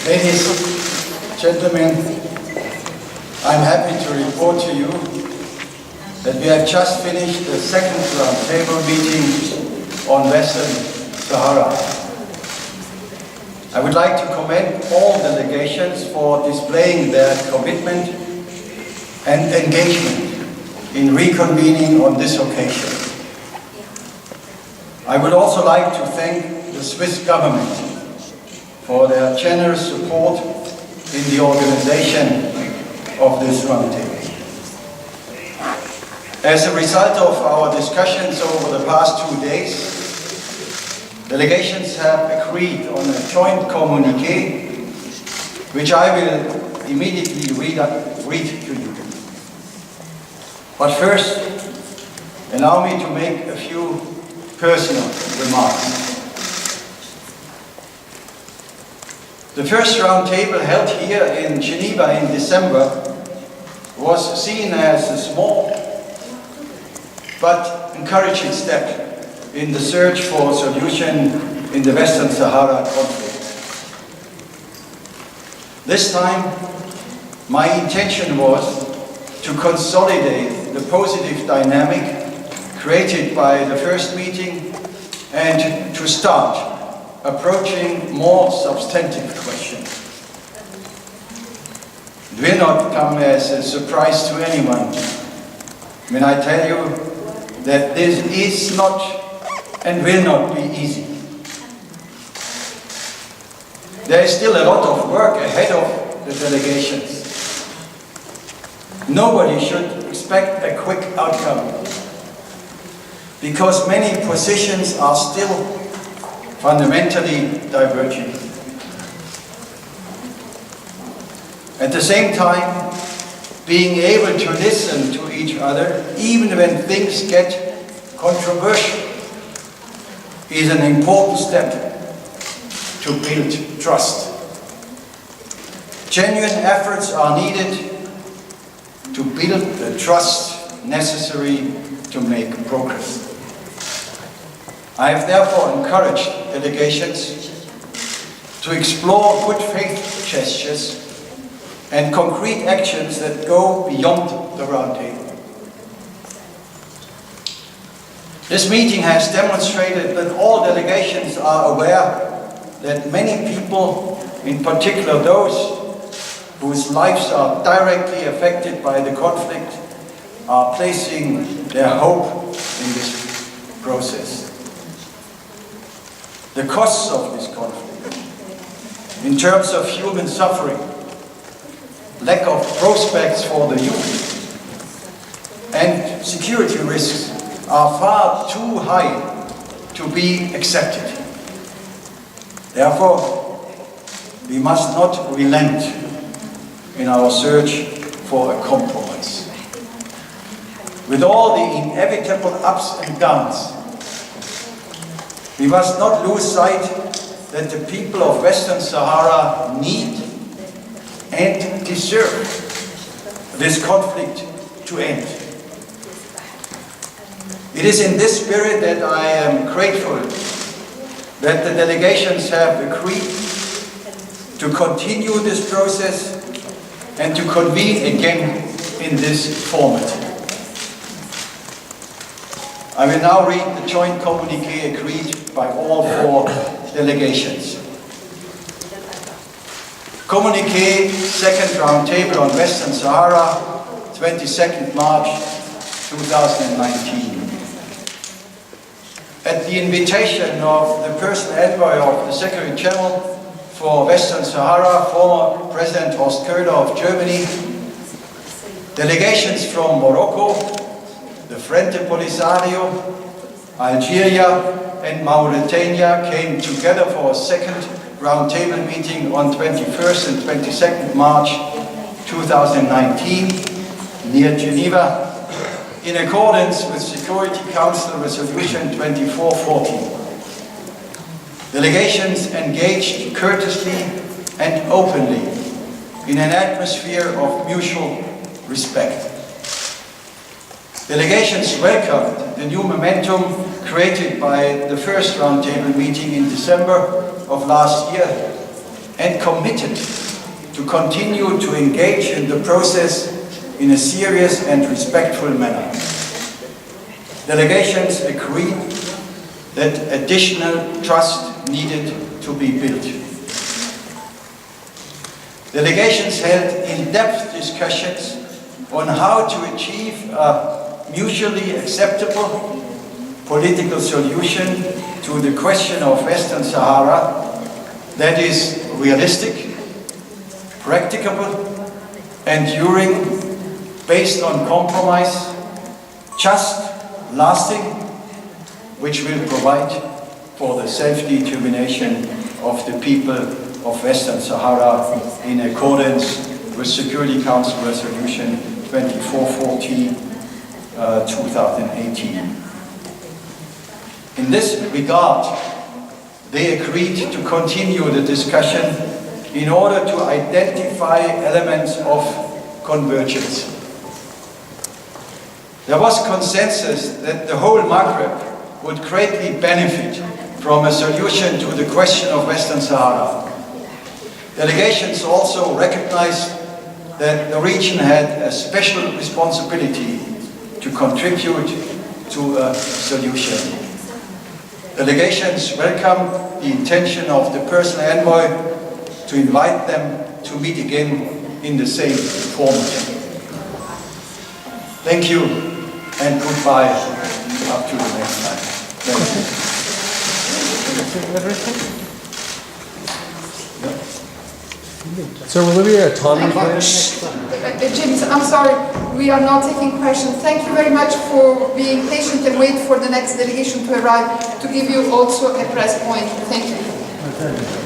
Ladies, gentlemen, I'm happy to report to you that we have just finished the second roundtable meeting on Western Sahara. I would like to commend all delegations for displaying their commitment and engagement in reconvening on this occasion. I would also like to thank the Swiss government for their generous support in the organization of this roundtable. As a result of our discussions over the past 2 days, delegations have agreed on a joint communiqué, which I will immediately read to you. But first, allow me to make a few personal remarks. The first roundtable held here in Geneva in December was seen as a small but encouraging step in the search for a solution in the Western Sahara conflict. This time, my intention was to consolidate the positive dynamic created by the first meeting and to start approaching more substantive questions. It will not come as a surprise to anyone when I tell you that this is not and will not be easy. There is still a lot of work ahead of the delegations. Nobody should expect a quick outcome, because many positions are still fundamentally diverging. At the same time, being able to listen to each other, even when things get controversial, is an important step to build trust. Genuine efforts are needed to build the trust necessary to make progress. I have therefore encouraged delegations to explore good faith gestures and concrete actions that go beyond the roundtable. This meeting has demonstrated that all delegations are aware that many people, in particular those whose lives are directly affected by the conflict, are placing their hope in this process. The costs of this conflict, in terms of human suffering, lack of prospects for the youth, and security risks are far too high to be accepted. Therefore, we must not relent in our search for a compromise. With all the inevitable ups and downs, we must not lose sight that the people of Western Sahara need and deserve this conflict to end. It is in this spirit that I am grateful that the delegations have agreed to continue this process and to convene again in this format. I will now read the joint communiqué agreed by all 4 delegations. Communiqué, second roundtable on Western Sahara, 22nd March 2019. At the invitation of the Personal Envoy of the Secretary General for Western Sahara, former President Horst Koehler of Germany, delegations from Morocco, the Frente Polisario, Algeria and Mauritania came together for a second roundtable meeting on 21st and 22nd March 2019 near Geneva in accordance with Security Council Resolution 2414. Delegations engaged courteously and openly in an atmosphere of mutual respect. Delegations welcomed the new momentum created by the first roundtable meeting in December of last year and committed to continue to engage in the process in a serious and respectful manner. Delegations agreed that additional trust needed to be built. Delegations held in-depth discussions on how to achieve a mutually acceptable political solution to the question of Western Sahara that is realistic, practicable, enduring, based on compromise, just, lasting, which will provide for the self-determination of the people of Western Sahara in accordance with Security Council Resolution 2440, 2018. In this regard, they agreed to continue the discussion in order to identify elements of convergence. There was consensus that the whole Maghreb would greatly benefit from a solution to the question of Western Sahara. Delegations also recognized that the region had a special responsibility to contribute to a solution. Delegations welcomed the intention of the personal envoy to invite them to meet again in the same format. Thank you and goodbye up to the next time. Thank you. So will there be a time plan? James, I'm sorry, we are not taking questions. Thank you very much for being patient and wait for the next delegation to arrive to give you also a press point. Thank you.